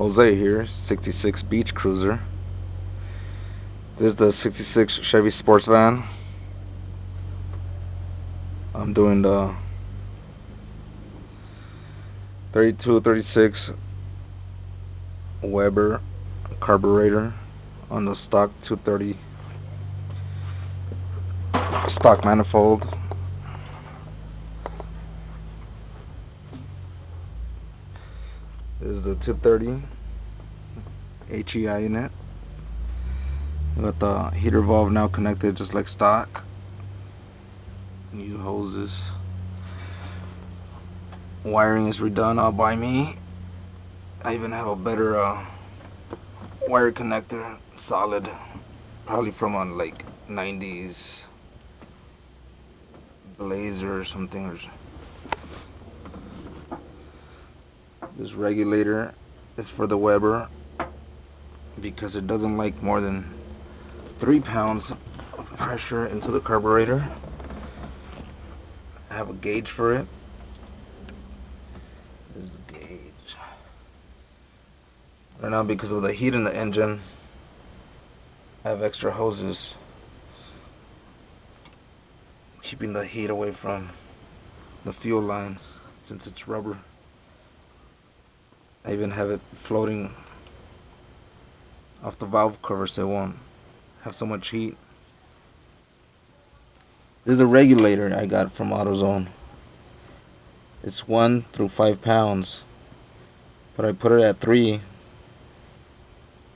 Jose here, 66 Beach Cruiser. This is the 66 Chevy sports van. I'm doing the 3236 Weber carburetor on the stock 230 stock manifold. This is the 230 HEI in it. With the heater valve now connected just like stock. New hoses. Wiring is redone all by me. I even have a better wire connector, solid, probably from a like 90s Blazer or something. This regulator is for the Weber because it doesn't like more than 3 pounds of pressure into the carburetor. I have a gauge for it. This is the gauge. Right now, because of the heat in the engine, I have extra hoses keeping the heat away from the fuel lines since it's rubber. I even have it floating off the valve cover so it won't have so much heat. This is a regulator I got from AutoZone. It's 1 through 5 pounds, but I put it at 3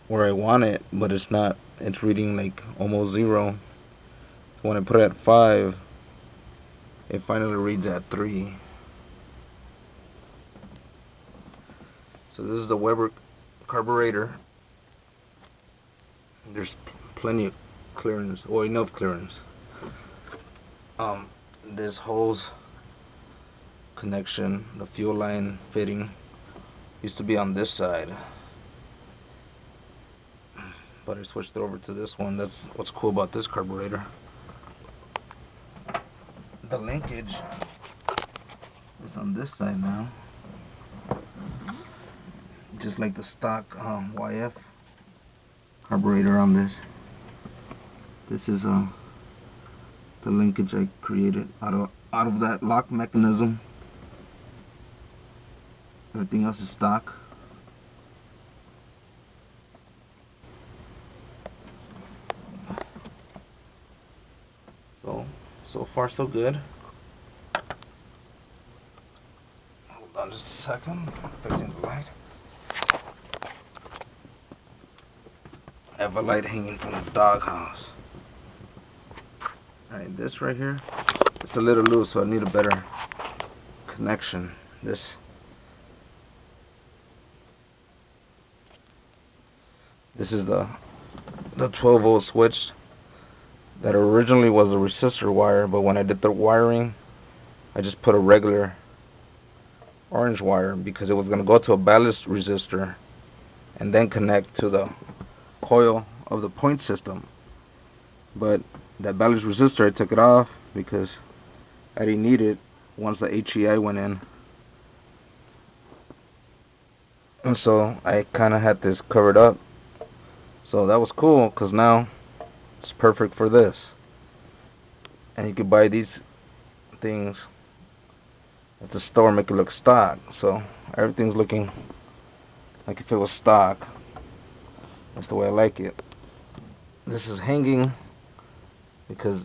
where I want it, but it's not. It's reading like almost 0. When I put it at 5, it finally reads at 3. So this is the Weber carburetor. There's plenty of clearance, or enough clearance. This hose connection, the fuel line fitting, used to be on this side, but I switched it over to this one. That's what's cool about this carburetor. The linkage is on this side now, just like the stock YF carburetor on this. This is the linkage I created out of that lock mechanism. Everything else is stock. So far so good. Hold on just a second. Fixing the light. I have a light hanging from the doghouse. Alright, this right here, it's a little loose, so I need a better connection. This is the 12-volt switch that originally was a resistor wire, but when I did the wiring, I just put a regular orange wire because it was going to go to a ballast resistor and then connect to the coil of the point system. But that ballast resistor, I took it off because I didn't need it once the HEI went in. And so I kind of had this covered up. So that was cool because now it's perfect for this. And you can buy these things at the store, make it look stock. So everything's looking like if it was stock. That's the way I like it. This is hanging because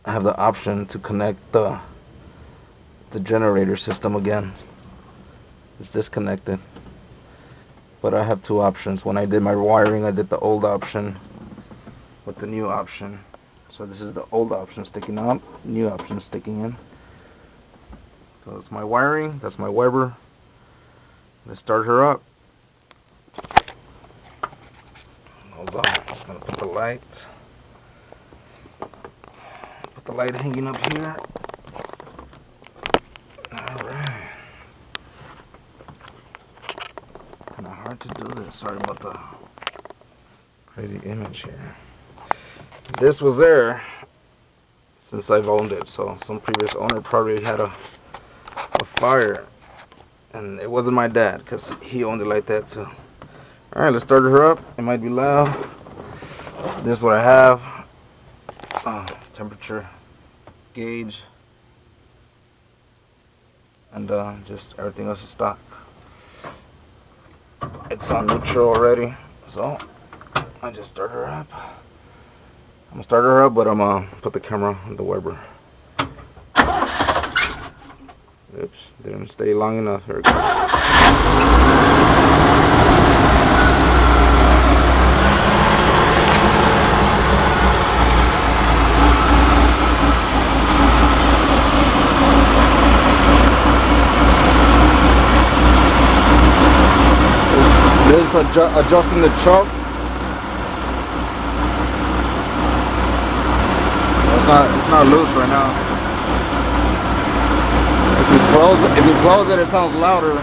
I have the option to connect the generator system again. It's disconnected, but I have 2 options. When I did my wiring, I did the old option with the new option. So this is the old option sticking out, new option sticking in. So that's my wiring, that's my Weber. Let's start her up. Hold on, I'm just gonna put the light. Put the light hanging up here. Alright. Kinda hard to do this. Sorry about the crazy image here. This was there since I've owned it, so some previous owner probably had a fire, and it wasn't my dad because he owned it like that too. Alright, let's start her up. It might be loud. This is what I have. Temperature gauge. And just everything else is stock. It's on neutral already. So, I just start her up. I'm going to start her up, but I'm going to put the camera on the Weber. Oops, didn't stay long enough. Here it goes. This is adjusting the choke. It's not loose right now. If you close it, it sounds louder.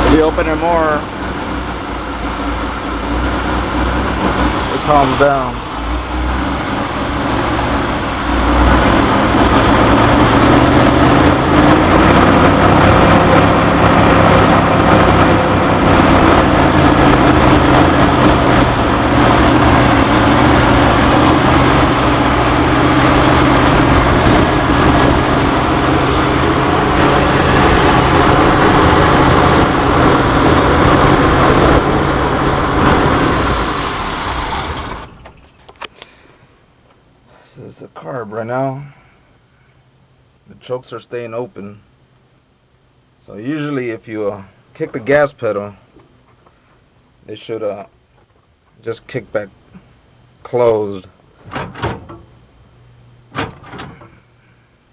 If you open it more, it calms down. This is the carb right now. The chokes are staying open. So usually if you kick the gas pedal, they should just kick back closed.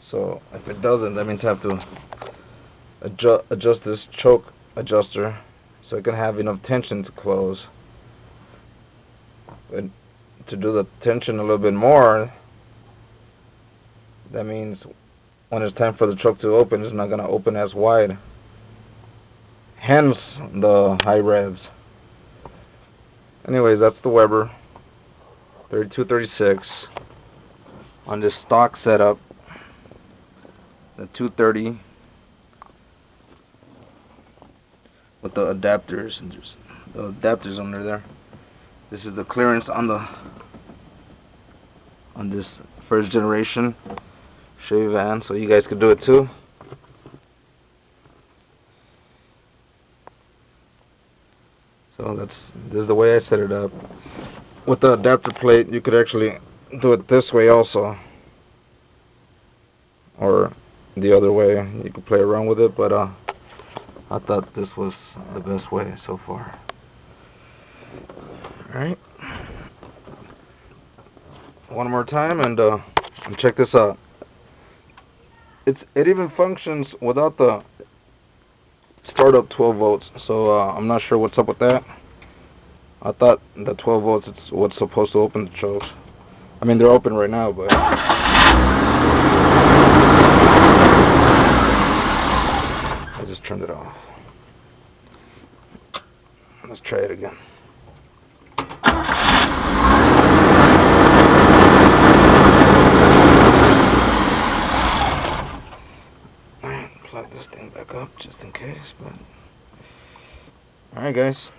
So if it doesn't, that means I have to adjust this choke adjuster so it can have enough tension to close. But to do the tension a little bit more, that means when it's time for the choke to open, it's not going to open as wide. Hence the high revs. Anyways, that's the Weber 3236 on this stock setup. The 230 with the adapters, and there's the adapters under there. This is the clearance on this first generation Chevy van, so you guys could do it too. So this is the way I set it up. With the adapter plate, you could actually do it this way also, or the other way. You could play around with it, but I thought this was the best way so far. Alright, one more time, and check this out. It even functions without the startup 12 volts, so I'm not sure what's up with that. I thought the 12 volts is what's supposed to open the chokes. I mean, they're open right now, but I just turned it off. Let's try it again. Plug this thing back up just in case, but alright guys,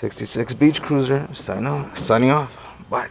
66 Beach Cruiser signing off. Bye.